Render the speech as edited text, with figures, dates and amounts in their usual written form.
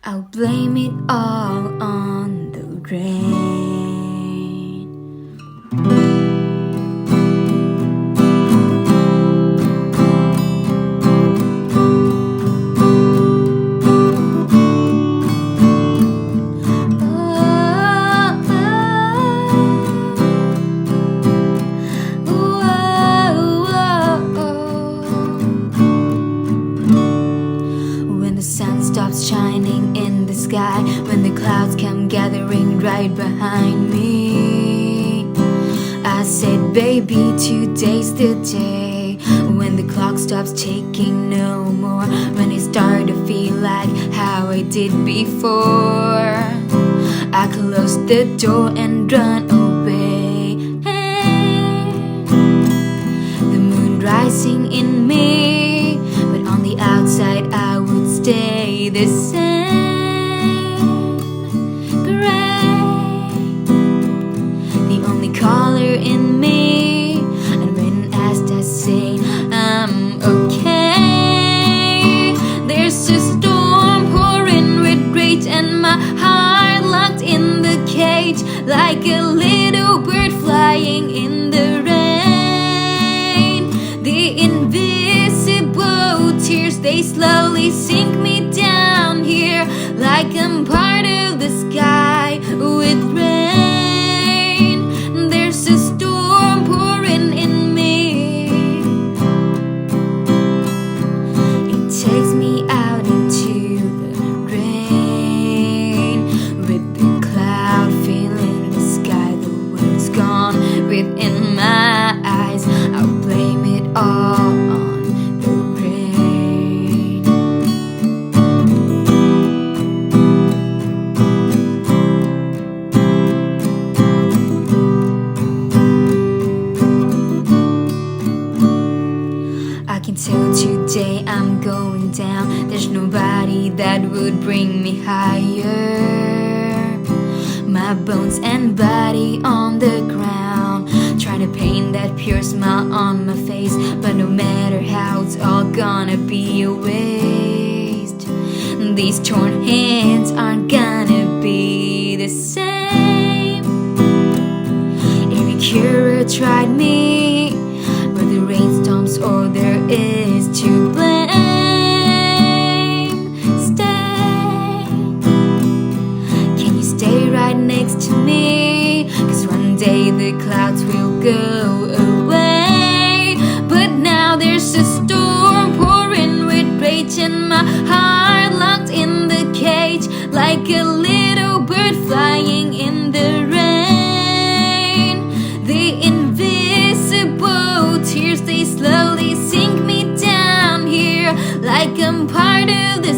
I'll blame it all on the rain. When the sun stops shining in the sky, when the clouds come gathering right behind me, I said, baby, today's the day. When the clock stops ticking no more, when I start to feel like how I did before, I close the door and run away. The moon rising in me, but on the outside I would stay the same. Gray, the only color in me. And when asked I say I'm okay. There's a storm pouring with rage, and my heart locked in the cage, like a little bird flying in the rain. The invisible tears, they slowly sink me down here, like I'm part of the sky with rain. There's a storm pouring in me. It takes me out into the rain, with the cloud filling the sky. The world's gone within my eyes. I'll blame it all on the rain. I can tell today I'm going down. There's nobody that would bring me higher. My bones and body on the ground, trying to paint that pure smile on my face, but no matter how, it's all gonna be a waste. These torn hands aren't gonna be the same. Every cure tried me, but the rainstorms all there is to blame. Stay, can you stay right next to me? 'Cause one day the clouds will go away. But now there's a storm pouring with rage, and my heart locked in the cage, like a little bird flying in the rain. The invisible tears, they slowly sink me down here, like I'm part of the